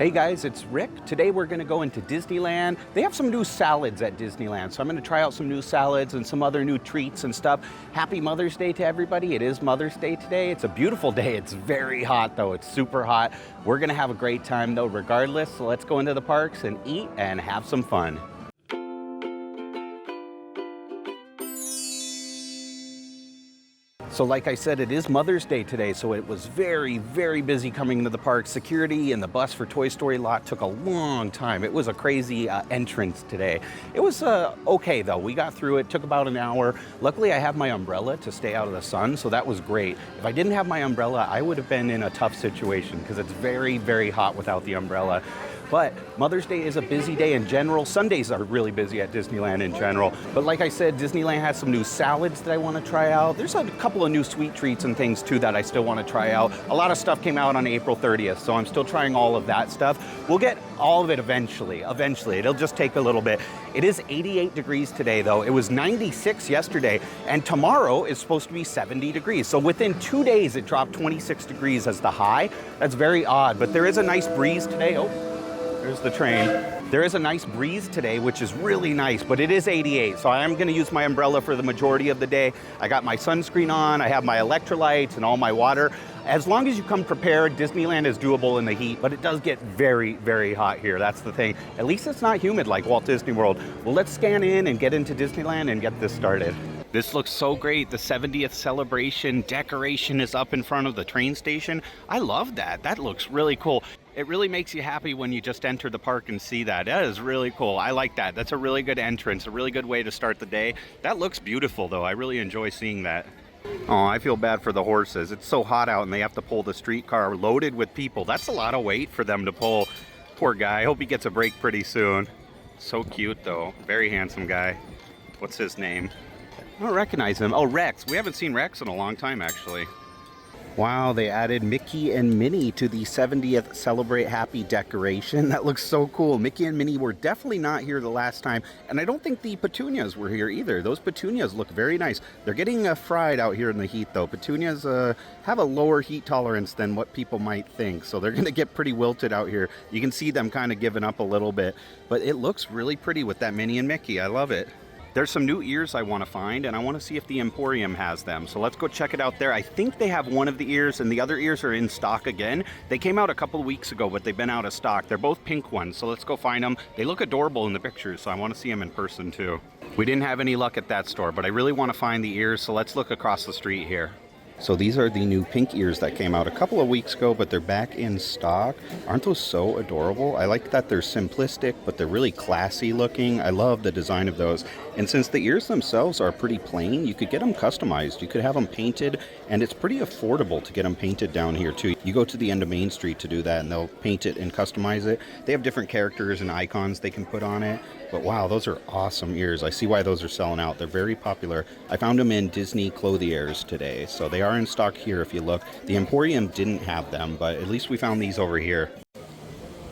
Hey guys, it's Rick. Today we're gonna go into Disneyland. They have some new salads at Disneyland, so I'm gonna try out some new salads and some other new treats and stuff. Happy Mother's Day to everybody. It is Mother's Day today. It's a beautiful day. It's very hot though. It's super hot. We're gonna have a great time though regardless, so let's go into the parks and eat and have some fun. So like I said, it is Mother's Day today, so it was very, very busy coming into the park. Security and the bus for Toy Story lot took a long time. It was a crazy entrance today. It was okay though. We got through it, took about an hour. Luckily I have my umbrella to stay out of the sun, so that was great. If I didn't have my umbrella, I would have been in a tough situation because it's very, very hot without the umbrella. But Mother's Day is a busy day in general. Sundays are really busy at Disneyland in general. But like I said, Disneyland has some new salads that I want to try out. There's a couple of new sweet treats and things too that I still want to try out. A lot of stuff came out on April 30th, so I'm still trying all of that stuff. We'll get all of it eventually. It'll just take a little bit. It is 88 degrees today though. It was 96 yesterday, and tomorrow is supposed to be 70 degrees. So within 2 days, it dropped 26 degrees as the high. That's very odd, but there is a nice breeze today. Oh, there's the train. There is a nice breeze today, which is really nice, but it is 88, so I am gonna use my umbrella for the majority of the day. I got my sunscreen on, I have my electrolytes and all my water. As long as you come prepared, Disneyland is doable in the heat, but it does get very, very hot here. That's the thing. At least it's not humid like Walt Disney World. Well, let's scan in and get into Disneyland and get this started. This looks so great. The 70th celebration decoration is up in front of the train station. I love that. That looks really cool. It really makes you happy when you just enter the park and see that. That is really cool. I like that. That's a really good entrance, a really good way to start the day. That looks beautiful though. I really enjoy seeing that. Oh, I feel bad for the horses. It's so hot out and they have to pull the streetcar loaded with people. That's a lot of weight for them to pull. Poor guy. I hope he gets a break pretty soon. So cute though. Very handsome guy. What's his name? I don't recognize him. Oh, Rex. We haven't seen Rex in a long time, actually. Wow, they added Mickey and Minnie to the 70th Celebrate Happy decoration. That looks so cool. Mickey and Minnie were definitely not here the last time, and I don't think the petunias were here either. Those petunias look very nice. They're getting fried out here in the heat, though. Petunias have a lower heat tolerance than what people might think, so they're going to get pretty wilted out here. You can see them kind of giving up a little bit, but it looks really pretty with that Minnie and Mickey. I love it. There's some new ears I want to find, and I want to see if the Emporium has them. So let's go check it out there. I think they have one of the ears, and the other ears are in stock again. They came out a couple of weeks ago, but they've been out of stock. They're both pink ones, so let's go find them. They look adorable in the pictures, so I want to see them in person too. We didn't have any luck at that store, but I really want to find the ears, so let's look across the street here. So these are the new pink ears that came out a couple of weeks ago, but they're back in stock. Aren't those so adorable? I like that they're simplistic, but they're really classy looking. I love the design of those. And since the ears themselves are pretty plain, you could get them customized. You could have them painted, and it's pretty affordable to get them painted down here too. You go to the end of Main Street to do that, and they'll paint it and customize it. They have different characters and icons they can put on it. But wow, those are awesome ears. I see why those are selling out. They're very popular. I found them in Disney Clothiers today, so they are in stock here if you look. The Emporium didn't have them, but at least we found these over here.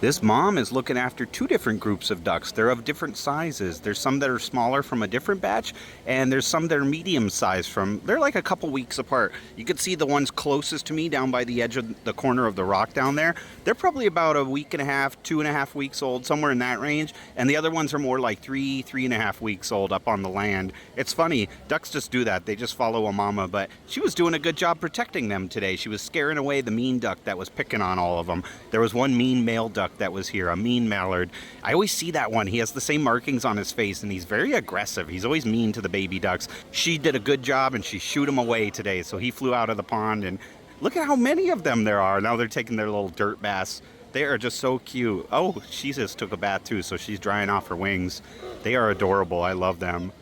This mom is looking after two different groups of ducks. They're of different sizes. There's some that are smaller from a different batch, and there's some that are medium sized from, they're like a couple weeks apart. You can see the ones closest to me down by the edge of the corner of the rock down there. They're probably about a week and a half, 2.5 weeks old, somewhere in that range. And the other ones are more like 3.5 weeks old up on the land. It's funny, ducks just do that. They just follow a mama, but she was doing a good job protecting them today. She was scaring away the mean duck that was picking on all of them. There was one mean male duck that was here, a mean mallard. I always see that one. He has the same markings on his face, and he's very aggressive. He's always mean to the baby ducks. She did a good job, and she shooed him away today, so he flew out of the pond, and look at how many of them there are. Now they're taking their little dirt baths. They are just so cute. Oh, she just took a bath too, so she's drying off her wings. They are adorable. I love them.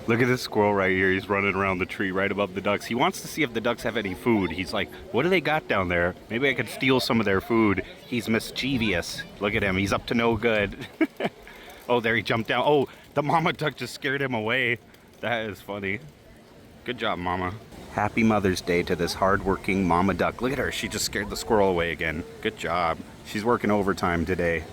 Look at this squirrel right here. He's running around the tree right above the ducks. He wants to see if the ducks have any food. He's like, what do they got down there? Maybe I could steal some of their food. He's mischievous. Look at him. He's up to no good. Oh, there he jumped down. Oh, the mama duck just scared him away. That is funny. Good job, mama. Happy Mother's Day to this hardworking mama duck. Look at her. She just scared the squirrel away again. Good job. She's working overtime today.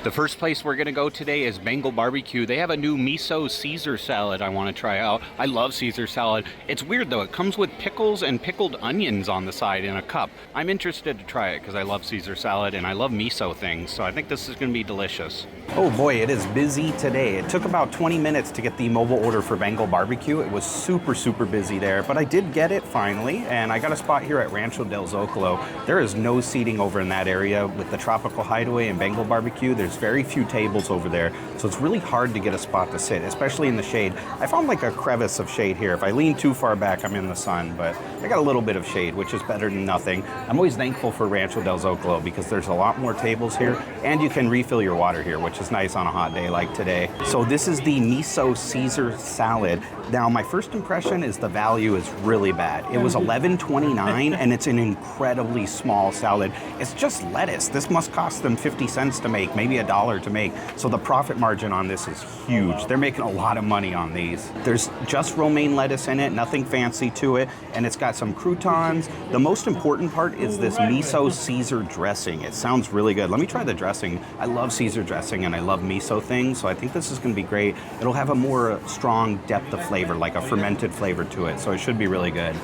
The first place we're gonna go today is Bengal BBQ. They have a new Miso Caesar Salad I wanna try out. I love Caesar salad. It's weird though, it comes with pickles and pickled onions on the side in a cup. I'm interested to try it because I love Caesar salad and I love miso things, so I think this is gonna be delicious. Oh boy, it is busy today. It took about 20 minutes to get the mobile order for Bengal BBQ. It was super busy there, but I did get it finally, and I got a spot here at Rancho del Zocalo. There is no seating over in that area with the Tropical Hideaway and Bengal BBQ. There's very few tables over there, so it's really hard to get a spot to sit, especially in the shade. I found like a crevice of shade here. If I lean too far back, I'm in the sun, but I got a little bit of shade, which is better than nothing. I'm always thankful for Rancho del Zocalo because there's a lot more tables here, and you can refill your water here, which is nice on a hot day like today. So this is the Miso Caesar Salad. Now, my first impression is the value is really bad. It was $11.29, and it's an incredibly small salad. It's just lettuce. This must cost them 50 cents to make, maybe $1 to make. So the profit margin on this is huge. They're making a lot of money on these. There's just romaine lettuce in it, nothing fancy to it, and it's got some croutons. The most important part is this Miso Caesar dressing. It sounds really good. Let me try the dressing. I love Caesar dressing, and I love miso things, so I think this is going to be great. It'll have a more strong depth of flavor, like a fermented flavor to it, so it should be really good.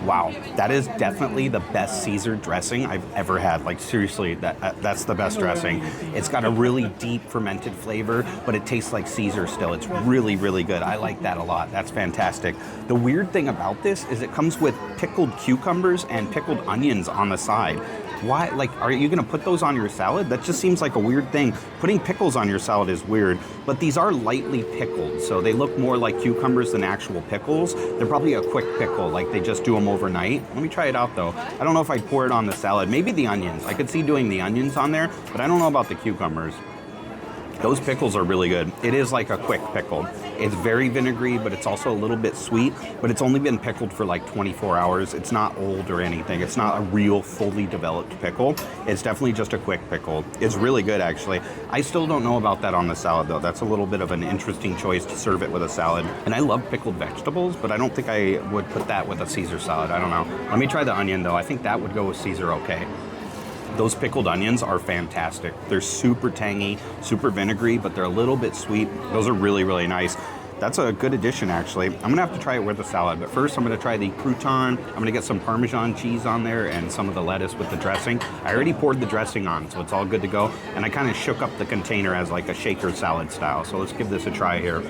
Wow, that is definitely the best Caesar dressing I've ever had. Like seriously, that's the best dressing. It's got a really deep fermented flavor, but it tastes like Caesar still. It's really good. I like that a lot. That's fantastic. The weird thing about this is it comes with pickled cucumbers and pickled onions on the side. Why, like, are you gonna put those on your salad? That just seems like a weird thing. Putting pickles on your salad is weird, but these are lightly pickled, so they look more like cucumbers than actual pickles. They're probably a quick pickle, like they just do them overnight. Let me try it out though. I don't know if I'd pour it on the salad. Maybe the onions. I could see doing the onions on there, but I don't know about the cucumbers. Those pickles are really good. It is like a quick pickle. It's very vinegary, but it's also a little bit sweet, but it's only been pickled for like 24 hours. It's not old or anything. It's not a real fully developed pickle. It's definitely just a quick pickle. It's really good, actually. I still don't know about that on the salad, though. That's a little bit of an interesting choice to serve it with a salad. And I love pickled vegetables, but I don't think I would put that with a Caesar salad. I don't know. Let me try the onion, though. I think that would go with Caesar okay. Those pickled onions are fantastic. They're super tangy, super vinegary, but they're a little bit sweet. Those are really nice. That's a good addition, actually. I'm gonna have to try it with the salad, but first I'm gonna try the crouton. I'm gonna get some Parmesan cheese on there and some of the lettuce with the dressing. I already poured the dressing on, so it's all good to go. And I kind of shook up the container as like a shaker salad style. So let's give this a try here.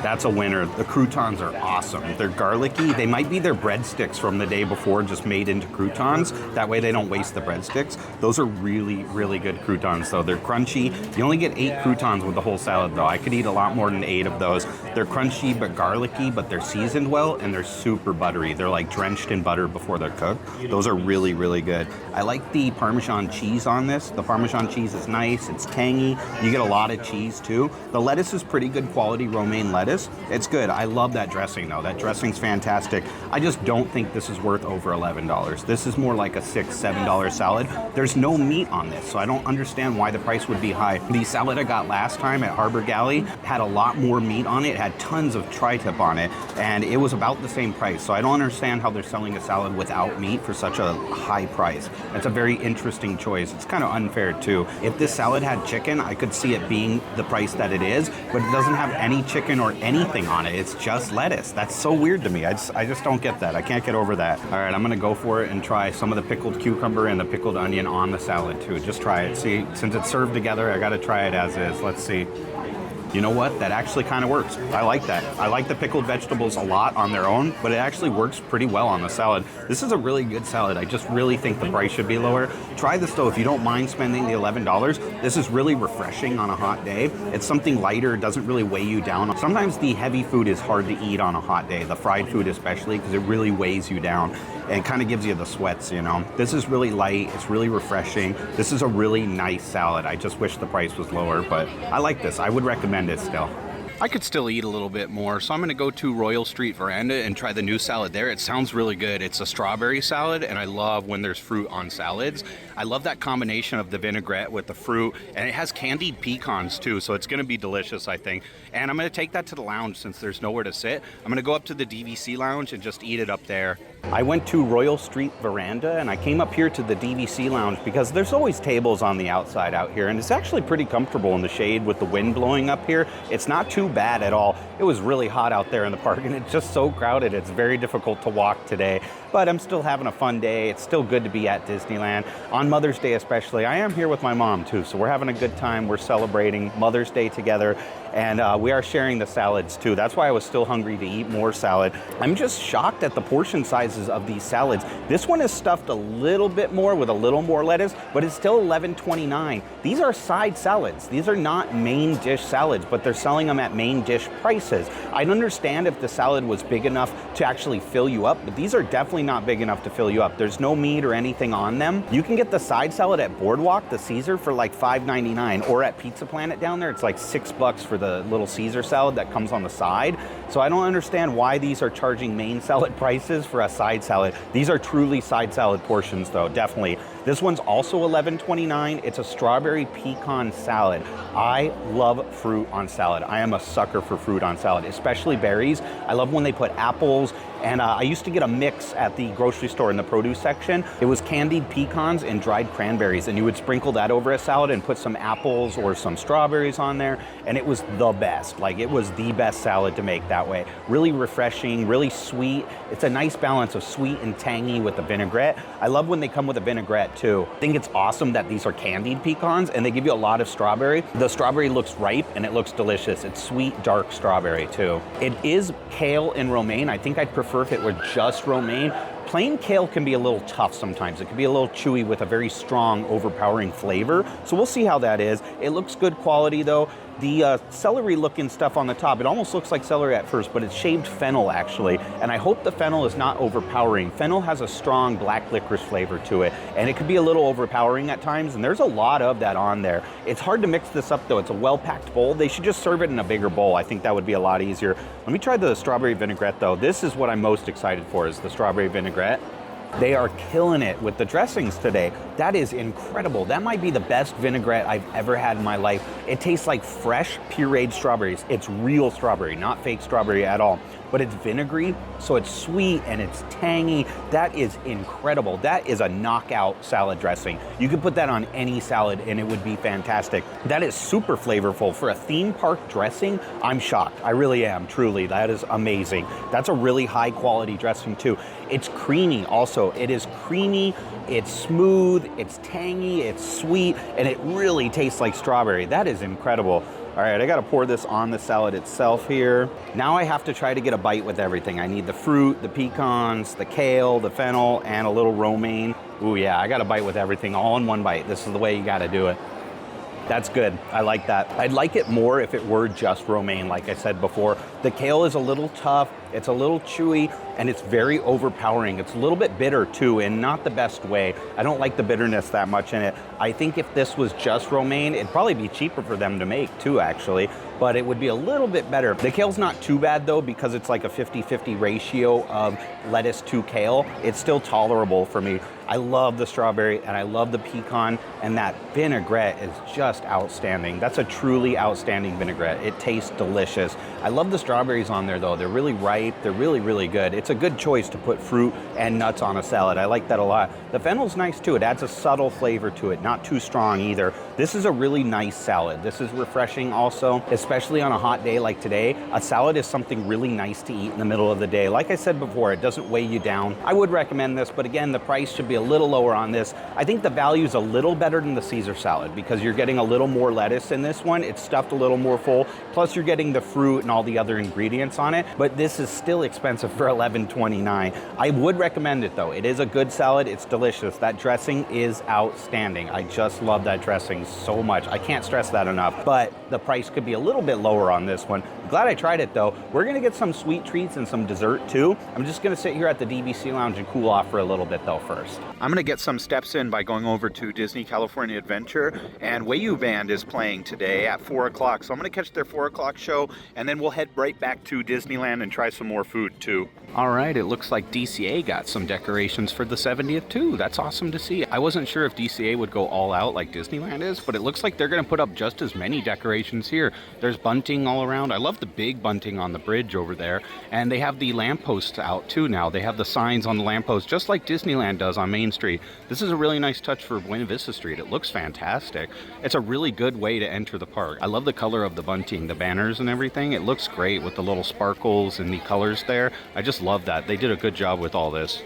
That's a winner. The croutons are awesome. They're garlicky. They might be their breadsticks from the day before just made into croutons. That way they don't waste the breadsticks. Those are really good croutons though. They're crunchy. You only get 8 croutons with the whole salad though. I could eat a lot more than 8 of those. They're crunchy but garlicky, but they're seasoned well and they're super buttery. They're like drenched in butter before they're cooked. Those are really good. I like the Parmesan cheese on this. The Parmesan cheese is nice. It's tangy. You get a lot of cheese too. The lettuce is pretty good quality romaine lettuce. It's good. I love that dressing though. That dressing's fantastic. I just don't think this is worth over $11. This is more like a $6, $7 salad. There's no meat on this, so I don't understand why the price would be high. The salad I got last time at Harbor Galley had a lot more meat on it. It had tons of tri-tip on it, and it was about the same price. So I don't understand how they're selling a salad without meat for such a high price. That's a very interesting choice. It's kind of unfair too. If this salad had chicken, I could see it being the price that it is, but it doesn't have any chicken or anything on it. It's just lettuce. That's so weird to me. I just don't get that. I can't get over that. All right, I'm gonna go for it and try some of the pickled cucumber and the pickled onion on the salad too. Just try it. See, since it's served together, I gotta try it as is. Let's see. You know what? That actually kind of works. I like that. I like the pickled vegetables a lot on their own, but it actually works pretty well on the salad. This is a really good salad. I just really think the price should be lower. Try this though if you don't mind spending the $11. This is really refreshing on a hot day. It's something lighter. It doesn't really weigh you down. Sometimes the heavy food is hard to eat on a hot day, the fried food especially, because it really weighs you down and kind of gives you the sweats, you know. This is really light. It's really refreshing. This is a really nice salad. I just wish the price was lower, but I like this. I would recommend it still. I could still eat a little bit more, so I'm gonna go to Royal Street Verandah and try the new salad there. It sounds really good. It's a strawberry salad, and I love when there's fruit on salads. I love that combination of the vinaigrette with the fruit, and it has candied pecans too, so it's gonna be delicious, I think. And I'm gonna take that to the lounge since there's nowhere to sit. I'm gonna go up to the DVC lounge and just eat it up there. I went to Royal Street Verandah and I came up here to the DVC lounge because there's always tables on the outside out here, and it's actually pretty comfortable in the shade with the wind blowing up here. It's not too bad at all. It was really hot out there in the park and it's just so crowded. It's very difficult to walk today, but I'm still having a fun day. It's still good to be at Disneyland. On Mother's Day especially, I am here with my mom too, so we're having a good time. We're celebrating Mother's Day together, and we are sharing the salads too. That's why I was still hungry to eat more salad. I'm just shocked at the portion sizes of these salads. This one is stuffed a little bit more with a little more lettuce, but it's still $11.29. These are side salads. These are not main dish salads, but they're selling them at main dish prices. I'd understand if the salad was big enough to actually fill you up, but these are definitely not big enough to fill you up. There's no meat or anything on them. You can get the side salad at Boardwalk, the Caesar, for like $5.99, or at Pizza Planet down there, it's like $6 for the little Caesar salad that comes on the side. So I don't understand why these are charging main salad prices for a side salad. These are truly side salad portions though, definitely. This one's also $11.29. It's a strawberry pecan salad. I love fruit on salad. I am a sucker for fruit on salad, especially berries. I love when they put apples, and I used to get a mix at the grocery store in the produce section. It was candied pecans and dried cranberries, and you would sprinkle that over a salad and put some apples or some strawberries on there, and it was the best. Like, it was the best salad to make that way. Really refreshing, really sweet. It's a nice balance of sweet and tangy with the vinaigrette. I love when they come with a vinaigrette too. I think it's awesome that these are candied pecans and they give you a lot of strawberry. The strawberry looks ripe and it looks delicious. It's sweet, dark strawberry too. It is kale and romaine. I think I'd prefer if it were just romaine. Plain kale can be a little tough sometimes. It can be a little chewy with a very strong, overpowering flavor. So we'll see how that is. It looks good quality though. The celery looking stuff on the top, it almost looks like celery at first, but it's shaved fennel actually. And I hope the fennel is not overpowering. Fennel has a strong black licorice flavor to it, and it could be a little overpowering at times, and there's a lot of that on there. It's hard to mix this up though. It's a well-packed bowl. They should just serve it in a bigger bowl. I think that would be a lot easier. Let me try the strawberry vinaigrette though. This is what I'm most excited for, is the strawberry vinaigrette. They are killing it with the dressings today. That is incredible. That might be the best vinaigrette I've ever had in my life. It tastes like fresh, pureed strawberries. It's real strawberry, not fake strawberry at all. But it's vinegary, so it's sweet and it's tangy. That is incredible. That is a knockout salad dressing. You could put that on any salad and it would be fantastic. That is super flavorful. For a theme park dressing, I'm shocked. I really am, truly. That is amazing. That's a really high quality dressing too. It's creamy also. It is creamy, it's smooth, it's tangy, it's sweet, and it really tastes like strawberry. That is incredible. All right, I gotta pour this on the salad itself here. Now I have to try to get a bite with everything. I need the fruit, the pecans, the kale, the fennel, and a little romaine. Ooh yeah, I gotta bite with everything all in one bite. This is the way you gotta do it. That's good. I like that. I'd like it more if it were just romaine, like I said before. The kale is a little tough, it's a little chewy, and it's very overpowering. It's a little bit bitter too, in not the best way. I don't like the bitterness that much in it. I think if this was just romaine, it'd probably be cheaper for them to make too, actually, but it would be a little bit better. The kale's not too bad though, because it's like a 50-50 ratio of lettuce to kale. It's still tolerable for me. I love the strawberry and I love the pecan, and that vinaigrette is just outstanding. That's a truly outstanding vinaigrette. It tastes delicious. I love the strawberries on there though. They're really ripe. They're really, really good. It's a good choice to put fruit and nuts on a salad. I like that a lot. The fennel's nice too. It adds a subtle flavor to it, not too strong either. This is a really nice salad. This is refreshing also, especially on a hot day like today. A salad is something really nice to eat in the middle of the day. Like I said before, it doesn't weigh you down. I would recommend this, but again, the price should be a little lower on this. I think the value is a little better than the Caesar salad because you're getting a little more lettuce in this one. It's stuffed a little more full. Plus you're getting the fruit and all the other ingredients on it, but this is still expensive for $11.29. I would recommend it though. It is a good salad. It's delicious. That dressing is outstanding. I just love that dressing so much. I can't stress that enough, but the price could be a little bit lower on this one. Glad I tried it though. We're gonna get some sweet treats and some dessert too. I'm just gonna sit here at the DVC Lounge and cool off for a little bit though first. I'm gonna get some steps in by going over to Disney California Adventure, and Wayu Band is playing today at 4 o'clock. So I'm gonna catch their 4 o'clock show, and then we'll head right back to Disneyland and try some more food too. All right, it looks like DCA got some decorations for the 70th too. That's awesome to see. I wasn't sure if DCA would go all out like Disneyland is, but it looks like they're gonna put up just as many decorations here. There's bunting all around. I love the big bunting on the bridge over there, and they have the lampposts out too now. They have the signs on the lampposts just like Disneyland does on Main Street. This is a really nice touch for Buena Vista Street. It looks fantastic. It's a really good way to enter the park. I love the color of the bunting, the banners and everything. It looks great with the little sparkles and the colors there. I just love that. They did a good job with all this.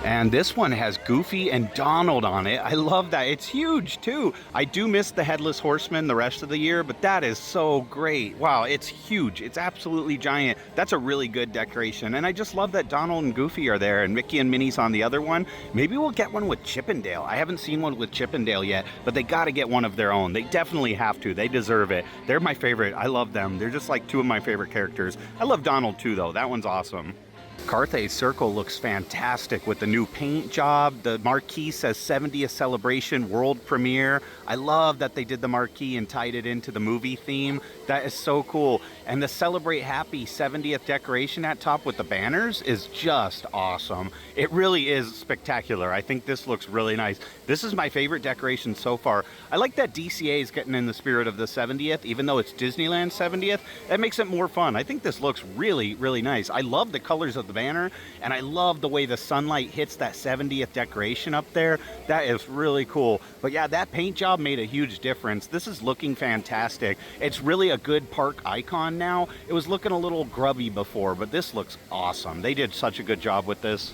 And this one has Goofy and Donald on it. I love that. It's huge too. I do miss the Headless Horseman the rest of the year, but that is so great. Wow, it's huge. It's absolutely giant. That's a really good decoration. And I just love that Donald and Goofy are there and Mickey and Minnie's on the other one. Maybe we'll get one with Chippendale. I haven't seen one with Chippendale yet, but they got to get one of their own. They definitely have to. They deserve it. They're my favorite. I love them. They're just like two of my favorite characters. I love Donald too, though. That one's awesome. Carthay Circle looks fantastic with the new paint job. The marquee says 70th Celebration World Premiere. I love that they did the marquee and tied it into the movie theme. That is so cool. And the Celebrate Happy 70th decoration at top with the banners is just awesome. It really is spectacular. I think this looks really nice. This is my favorite decoration so far. I like that DCA is getting in the spirit of the 70th, even though it's Disneyland 70th. That makes it more fun. I think this looks really, really nice. I love the colors of the banner, and I love the way the sunlight hits that 70th decoration up there. That is really cool. But yeah, that paint job made a huge difference. This is looking fantastic. It's really a good park icon now. It was looking a little grubby before, but this looks awesome. They did such a good job with this.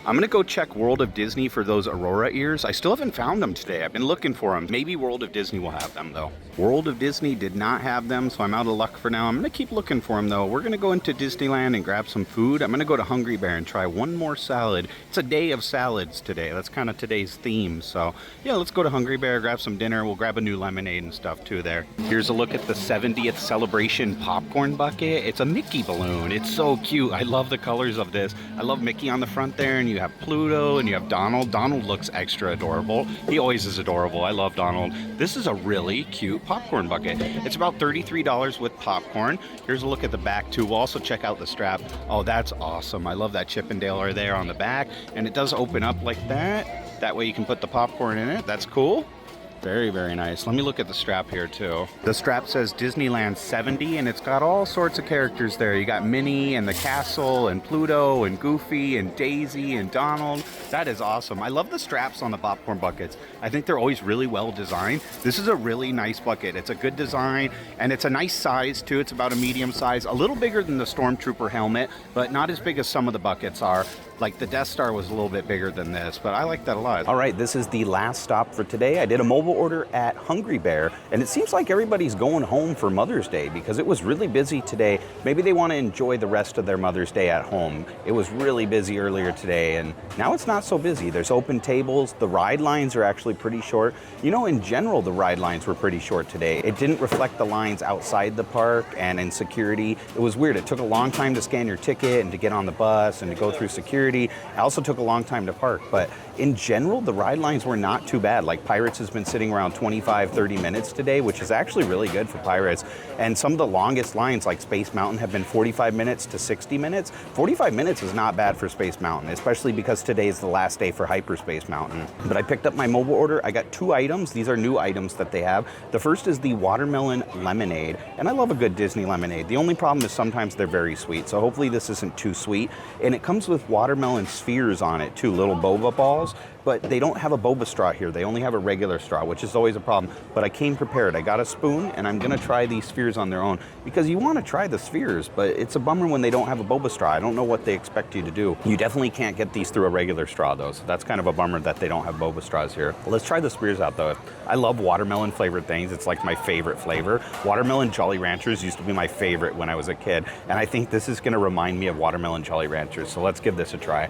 I'm gonna go check World of Disney for those Aurora ears. I still haven't found them today. I've been looking for them. Maybe World of Disney will have them though. World of Disney did not have them, so I'm out of luck for now. I'm gonna keep looking for them though. We're gonna go into Disneyland and grab some food. I'm gonna go to Hungry Bear and try one more salad. It's a day of salads today. That's kind of today's theme. So yeah, let's go to Hungry Bear, grab some dinner. We'll grab a new lemonade and stuff too there. Here's a look at the 70th Celebration popcorn bucket. It's a Mickey balloon. It's so cute. I love the colors of this. I love Mickey on the front there, and you have Pluto and you have Donald. Donald looks extra adorable. He always is adorable. I love Donald. This is a really cute popcorn bucket. It's about $33 with popcorn. Here's a look at the back too. We'll also check out the strap. Oh, that's awesome. I love that Chippendale are there on the back, and it does open up like that. That way you can put the popcorn in it. That's cool. Very, very nice. Let me look at the strap here too. The strap says Disneyland 70 and it's got all sorts of characters there. You got Minnie and the castle and Pluto and Goofy and Daisy and Donald. That is awesome. I love the straps on the popcorn buckets. I think they're always really well designed. This is a really nice bucket. It's a good design and it's a nice size too. It's about a medium size, a little bigger than the Stormtrooper helmet, but not as big as some of the buckets are. Like the Death Star was a little bit bigger than this, but I like that a lot. All right, this is the last stop for today. I did a mobile order at Hungry Bear, and it seems like everybody's going home for Mother's Day because it was really busy today. Maybe they want to enjoy the rest of their Mother's Day at home. It was really busy earlier today, and now it's not so busy. There's open tables. The ride lines are actually pretty short. You know, in general, the ride lines were pretty short today. It didn't reflect the lines outside the park and in security. It was weird. It took a long time to scan your ticket and to get on the bus and to go through security. It also took a long time to park, but in general, the ride lines were not too bad. Like Pirates has been sitting around 25, 30 minutes today, which is actually really good for Pirates. And some of the longest lines, like Space Mountain, have been 45 minutes to 60 minutes. 45 minutes is not bad for Space Mountain, especially because today is the last day for Hyperspace Mountain. But I picked up my mobile order. I got 2 items. These are new items that they have. The first is the watermelon lemonade, and I love a good Disney lemonade. The only problem is sometimes they're very sweet, so hopefully this isn't too sweet. And it comes with watermelon spheres on it too, little boba balls. But they don't have a boba straw here. They only have a regular straw, which is always a problem. But I came prepared. I got a spoon, and I'm gonna try these spheres on their own because you wanna try the spheres, but it's a bummer when they don't have a boba straw. I don't know what they expect you to do. You definitely can't get these through a regular straw though, so that's kind of a bummer that they don't have boba straws here. Let's try the spheres out though. I love watermelon flavored things. It's like my favorite flavor. Watermelon Jolly Ranchers used to be my favorite when I was a kid, and I think this is gonna remind me of watermelon Jolly Ranchers, so let's give this a try.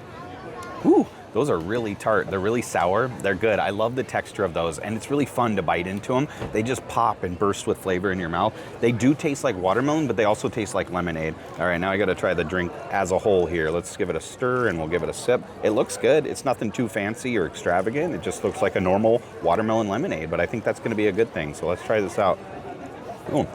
Ooh. Those are really tart. They're really sour. They're good. I love the texture of those, and it's really fun to bite into them. They just pop and burst with flavor in your mouth. They do taste like watermelon, but they also taste like lemonade. All right, now I gotta try the drink as a whole here. Let's give it a stir, and we'll give it a sip. It looks good. It's nothing too fancy or extravagant. It just looks like a normal watermelon lemonade, but I think that's gonna be a good thing, so let's try this out. Ooh.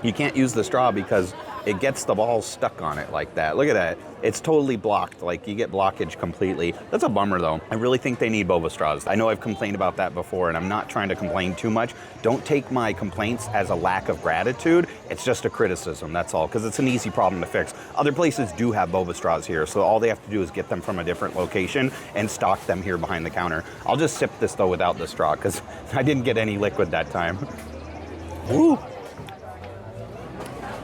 You can't use the straw because it gets the balls stuck on it like that. Look at that. It's totally blocked. Like, you get blockage completely. That's a bummer though. I really think they need boba straws. I know I've complained about that before, and I'm not trying to complain too much. Don't take my complaints as a lack of gratitude. It's just a criticism, that's all, because it's an easy problem to fix. Other places do have boba straws here, so all they have to do is get them from a different location and stock them here behind the counter. I'll just sip this though without the straw, because I didn't get any liquid that time. Woo!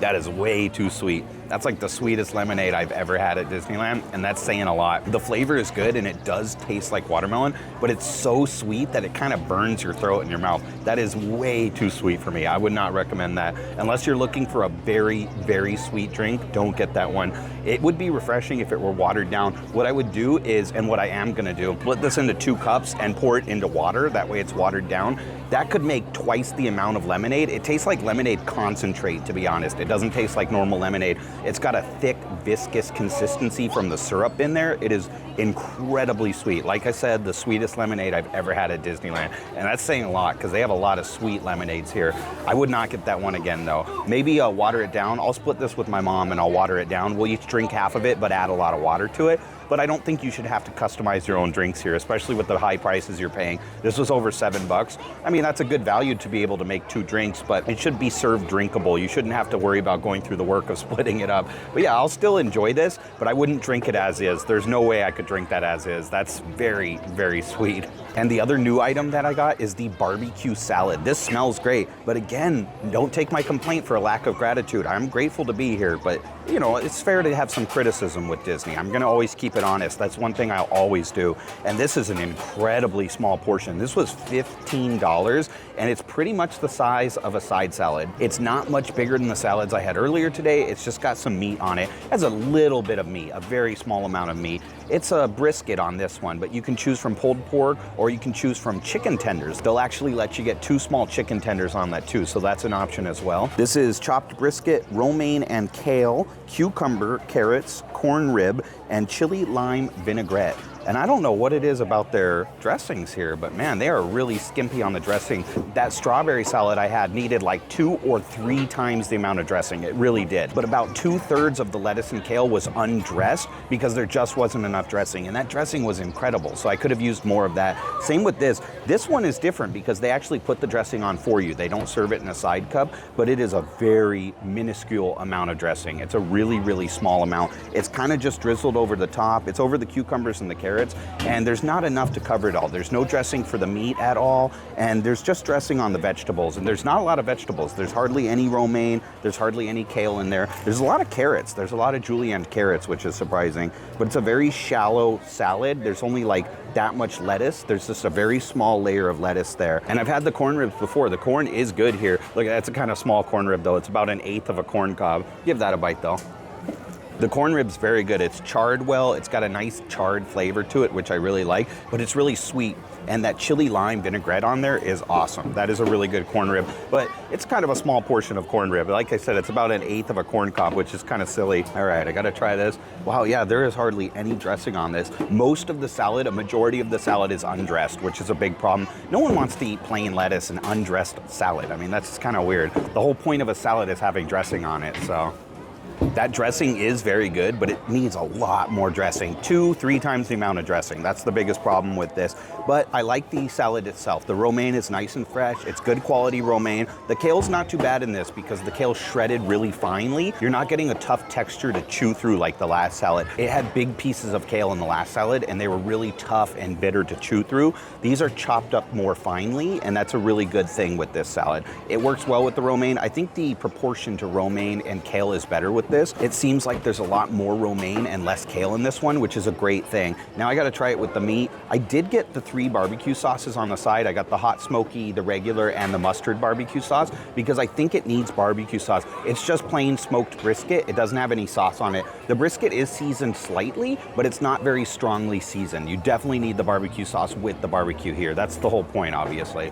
That is way too sweet. That's like the sweetest lemonade I've ever had at Disneyland, and that's saying a lot. The flavor is good, and it does taste like watermelon, but it's so sweet that it kind of burns your throat and your mouth. That is way too sweet for me. I would not recommend that. Unless you're looking for a very, very sweet drink, don't get that one. It would be refreshing if it were watered down. What I would do is, and what I am gonna do, split this into 2 cups and pour it into water. That way it's watered down. That could make twice the amount of lemonade. It tastes like lemonade concentrate, to be honest. It doesn't taste like normal lemonade. It's got a thick, viscous consistency from the syrup in there. It is incredibly sweet. Like I said, the sweetest lemonade I've ever had at Disneyland. And that's saying a lot, because they have a lot of sweet lemonades here. I would not get that one again, though. Maybe water it down. I'll split this with my mom, and I'll water it down. We'll each drink half of it, but add a lot of water to it. But I don't think you should have to customize your own drinks here, especially with the high prices you're paying. This was over $7. I mean, that's a good value to be able to make 2 drinks, but it should be served drinkable. You shouldn't have to worry about going through the work of splitting it up. But yeah, I'll still enjoy this, but I wouldn't drink it as is. There's no way I could drink that as is. That's very, very sweet. And the other new item that I got is the barbecue salad. This smells great, but again, don't take my complaint for a lack of gratitude. I'm grateful to be here, but you know, it's fair to have some criticism with Disney. I'm gonna always keep it honest. That's one thing I'll always do. And this is an incredibly small portion. This was $15, and it's pretty much the size of a side salad. It's not much bigger than the salads I had earlier today. It's just got some meat on it. It has a little bit of meat, a very small amount of meat. It's a brisket on this one, but you can choose from pulled pork or you can choose from chicken tenders. They'll actually let you get 2 small chicken tenders on that too, so that's an option as well. This is chopped brisket, romaine and kale, cucumber, carrots, corn rib, and chili lime vinaigrette. And I don't know what it is about their dressings here, but man, they are really skimpy on the dressing. That strawberry salad I had needed like 2 or 3 times the amount of dressing. It really did. But about 2/3 of the lettuce and kale was undressed because there just wasn't enough dressing. And that dressing was incredible, so I could have used more of that. Same with this. This one is different because they actually put the dressing on for you. They don't serve it in a side cup, but it is a very minuscule amount of dressing. It's a really, really small amount. It's kind of just drizzled over the top. It's over the cucumbers and the carrots, and there's not enough to cover it all. There's no dressing for the meat at all, and there's just dressing on the vegetables, and there's not a lot of vegetables. There's hardly any romaine. There's hardly any kale in there. There's a lot of carrots. There's a lot of julienne carrots, which is surprising, but it's a very shallow salad. There's only like that much lettuce. There's just a very small layer of lettuce there. And I've had the corn ribs before. The corn is good here. Look, that's a kind of small corn rib though. It's about 1/8 of a corn cob. Give that a bite though. The corn rib's very good. It's charred well. It's got a nice charred flavor to it, which I really like, but it's really sweet. And that chili lime vinaigrette on there is awesome. That is a really good corn rib, but it's kind of a small portion of corn rib. Like I said, it's about 1/8 of a corn cob, which is kind of silly. All right, I gotta try this. Wow, yeah, there is hardly any dressing on this. Most of the salad, a majority of the salad is undressed, which is a big problem. No one wants to eat plain lettuce and undressed salad. I mean, that's kind of weird. The whole point of a salad is having dressing on it, so. That dressing is very good, but it needs a lot more dressing. 2-3 times the amount of dressing. That's the biggest problem with this. But I like the salad itself. The romaine is nice and fresh. It's good quality romaine. The kale's not too bad in this because the kale's shredded really finely. You're not getting a tough texture to chew through like the last salad. It had big pieces of kale in the last salad and they were really tough and bitter to chew through. These are chopped up more finely, and that's a really good thing with this salad. It works well with the romaine. I think the proportion to romaine and kale is better with this. It seems like there's a lot more romaine and less kale in this one, which is a great thing. Now I gotta try it with the meat. I did get the 3 barbecue sauces on the side. I got the hot smoky, the regular, and the mustard barbecue sauce because I think it needs barbecue sauce. It's just plain smoked brisket. It doesn't have any sauce on it. The brisket is seasoned slightly, but it's not very strongly seasoned. You definitely need the barbecue sauce with the barbecue here. That's the whole point, obviously.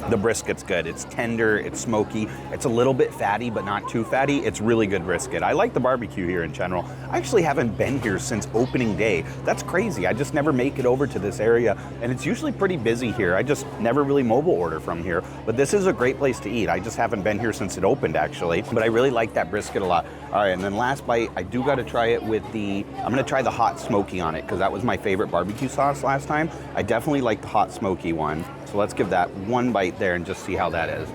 The brisket's good. It's tender, it's smoky, it's a little bit fatty, but not too fatty. It's really good brisket. I like the barbecue here in general. I actually haven't been here since opening day. That's crazy. I just never make it over to this area, and it's usually pretty busy here. I just never really mobile order from here, but this is a great place to eat. I just haven't been here since it opened, actually, but I really like that brisket a lot. All right, and then last bite, I do got to try it with I'm going to try the hot smoky on it because that was my favorite barbecue sauce last time. I definitely like the hot smoky one. So let's give that one bite there and just see how that is.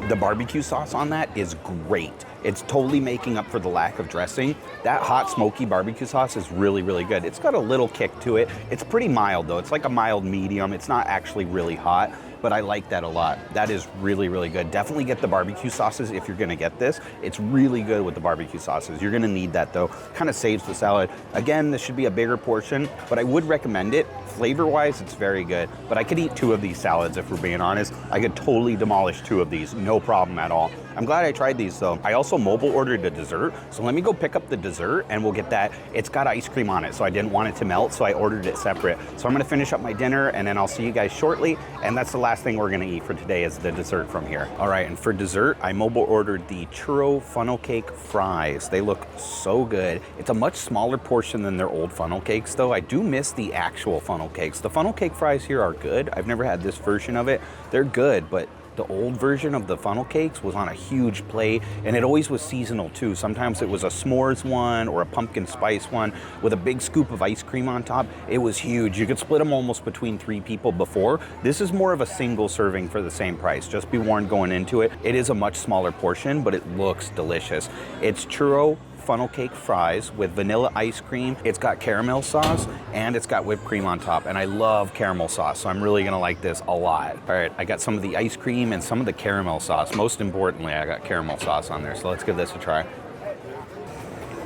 The barbecue sauce on that is great. It's totally making up for the lack of dressing. That hot smoky barbecue sauce is really, really good. It's got a little kick to it. It's pretty mild though. It's like a mild medium. It's not actually really hot, but I like that a lot. That is really, really good. Definitely get the barbecue sauces if you're gonna get this. It's really good with the barbecue sauces. You're gonna need that though. Kind of saves the salad. Again, this should be a bigger portion, but I would recommend it. Flavor-wise, it's very good, but I could eat 2 of these salads if we're being honest. I could totally demolish 2 of these, no problem at all. I'm glad I tried these though. I also mobile ordered a dessert, so let me go pick up the dessert and we'll get that. It's got ice cream on it, so I didn't want it to melt, so I ordered it separate. So I'm gonna finish up my dinner and then I'll see you guys shortly, and that's the last thing we're gonna eat for today is the dessert from here. All right, and for dessert, I mobile ordered the Churro Funnel Cake Fries. They look so good. It's a much smaller portion than their old funnel cakes though. I do miss the actual funnel cakes. The funnel cake fries here are good. I've never had this version of it. They're good, but the old version of the funnel cakes was on a huge plate, and it always was seasonal too. Sometimes it was a s'mores one or a pumpkin spice one with a big scoop of ice cream on top. It was huge. You could split them almost between 3 people before. This is more of a single serving for the same price. Just be warned going into it. It is a much smaller portion, but it looks delicious. It's churro funnel cake fries with vanilla ice cream. It's got caramel sauce and it's got whipped cream on top, and I love caramel sauce, so I'm really gonna like this a lot. All right, I got some of the ice cream and some of the caramel sauce. Most importantly, I got caramel sauce on there, so let's give this a try.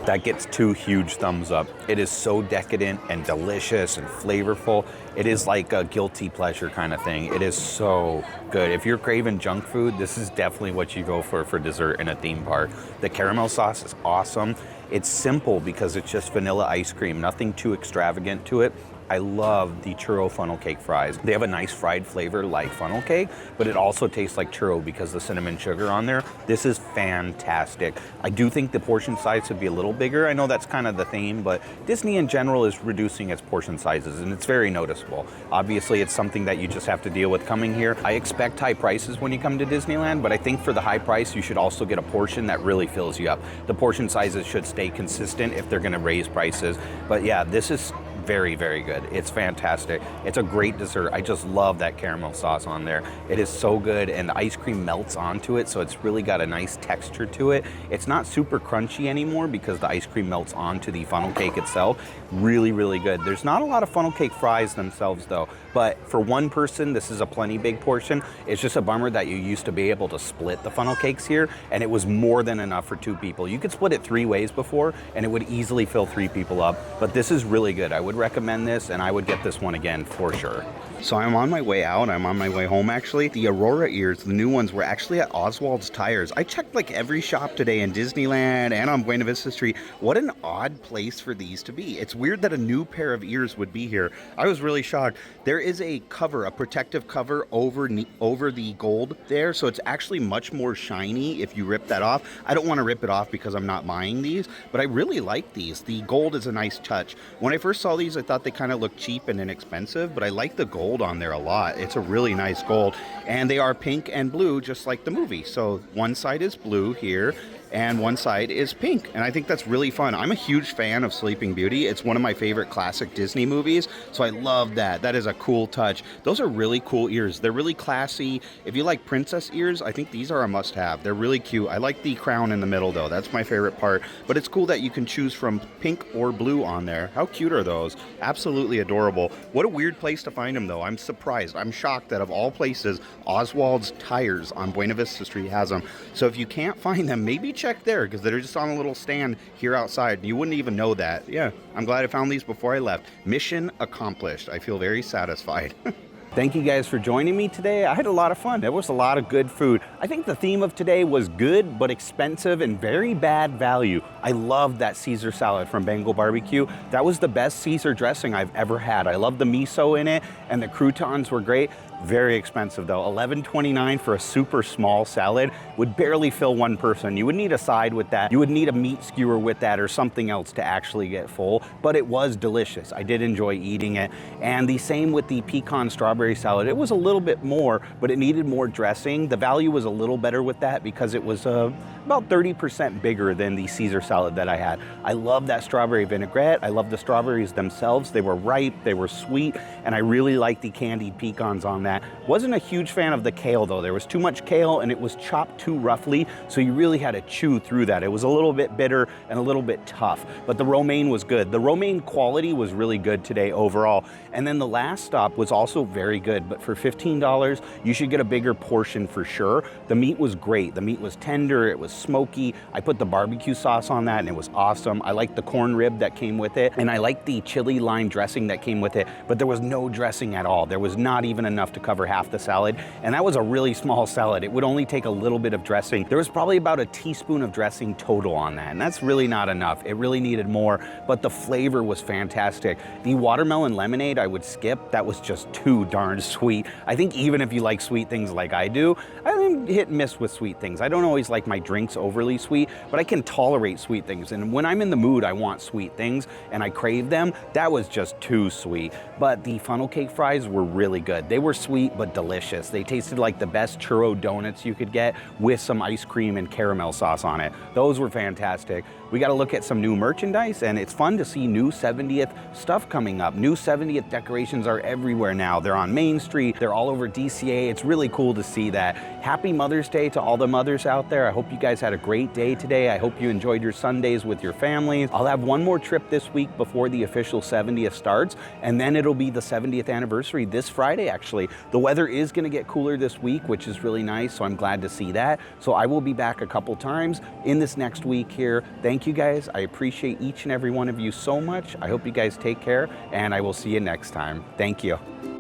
That gets 2 huge thumbs up. It is so decadent and delicious and flavorful. It is like a guilty pleasure kind of thing. It is so good. If you're craving junk food, this is definitely what you go for dessert in a theme park. The caramel sauce is awesome. It's simple because it's just vanilla ice cream, nothing too extravagant to it. I love the Churro Funnel Cake Fries. They have a nice fried flavor like funnel cake, but it also tastes like churro because the cinnamon sugar on there. This is fantastic. I do think the portion size would be a little bigger. I know that's kind of the theme, but Disney in general is reducing its portion sizes, and it's very noticeable. Obviously, it's something that you just have to deal with coming here. I expect high prices when you come to Disneyland, but I think for the high price, you should also get a portion that really fills you up. The portion sizes should stay consistent if they're gonna raise prices. But yeah, this is very, very good. It's fantastic. It's a great dessert. I just love that caramel sauce on there. It is so good, and the ice cream melts onto it, so it's really got a nice texture to it. It's not super crunchy anymore because the ice cream melts onto the funnel cake itself. Really, really good. There's not a lot of funnel cake fries themselves though, but for one person, this is a plenty big portion. It's just a bummer that you used to be able to split the funnel cakes here, and it was more than enough for 2 people. You could split it 3 ways before, and it would easily fill 3 people up, but this is really good. I would recommend this, and I would get this one again for sure. So I'm on my way out. I'm on my way home actually. The Aurora ears, the new ones, were actually at Oswald's Tires. I checked like every shop today in Disneyland and on Buena Vista Street. What an odd place for these to be. It's weird that a new pair of ears would be here. I was really shocked. There is a cover, a protective cover over the gold there, so it's actually much more shiny if you rip that off. I don't want to rip it off because I'm not buying these, but I really like these. The gold is a nice touch. When I first saw these, I thought they kind of looked cheap and inexpensive, but I like the gold on there a lot. It's a really nice gold, and they are pink and blue just like the movie. So one side is blue here and one side is pink, and I think that's really fun. I'm a huge fan of Sleeping Beauty. It's one of my favorite classic Disney movies, so I love that. That is a cool touch. Those are really cool ears. They're really classy. If you like princess ears, I think these are a must-have. They're really cute. I like the crown in the middle though. That's my favorite part, but it's cool that you can choose from pink or blue on there. How cute are those? Absolutely adorable. What a weird place to find them though. I'm surprised. I'm shocked that of all places, Oswald's Tires on Buena Vista Street has them. So if you can't find them, maybe check there because they're just on a little stand here outside. You wouldn't even know that. Yeah, I'm glad I found these before I left. Mission accomplished. I feel very satisfied. Thank you guys for joining me today. I had a lot of fun. There was a lot of good food. I think the theme of today was good but expensive and very bad value. I loved that Caesar salad from Bengal BBQ. That was the best Caesar dressing I've ever had. I love the miso in it, and the croutons were great. Very expensive though. $11.29 for a super small salad would barely fill one person. You would need a side with that. You would need a meat skewer with that or something else to actually get full, but it was delicious. I did enjoy eating it. And the same with the pecan strawberry salad. It was a little bit more, but it needed more dressing. The value was a little better with that because it was about 30% bigger than the Caesar salad that I had. I love that strawberry vinaigrette. I love the strawberries themselves. They were ripe, they were sweet, and I really like the candied pecans on that. Wasn't a huge fan of the kale though. There was too much kale and it was chopped too roughly, so you really had to chew through that. It was a little bit bitter and a little bit tough, but the romaine was good. The romaine quality was really good today overall. And then the last stop was also very good, but for $15, you should get a bigger portion for sure. The meat was great. The meat was tender, it was smoky. I put the barbecue sauce on that and it was awesome. I liked the corn rib that came with it, and I liked the chili lime dressing that came with it, but there was no dressing at all. There was not even enough to cover half the salad, and that was a really small salad. It would only take a little bit of dressing. There was probably about a teaspoon of dressing total on that, and that's really not enough. It really needed more, but the flavor was fantastic. The watermelon lemonade I would skip. That was just too darn sweet. I think even if you like sweet things like I do, I'm hit and miss with sweet things. I don't always like my drinks overly sweet, but I can tolerate sweet things, and when I'm in the mood, I want sweet things, and I crave them. That was just too sweet, but the funnel cake fries were really good. They were sweet but delicious. They tasted like the best churro donuts you could get with some ice cream and caramel sauce on it. Those were fantastic. We got to look at some new merchandise, and it's fun to see new 70th stuff coming up. New 70th decorations are everywhere now. They're on Main Street. They're all over DCA. It's really cool to see that. Happy Mother's Day to all the mothers out there. I hope you guys had a great day today. I hope you enjoyed your Sundays with your families. I'll have one more trip this week before the official 70th starts, and then it'll be the 70th anniversary this Friday, actually. The weather is going to get cooler this week, which is really nice, so I'm glad to see that. So I will be back a couple times in this next week here. Thank you guys. I appreciate each and every one of you so much. I hope you guys take care, and I will see you next time. Thank you.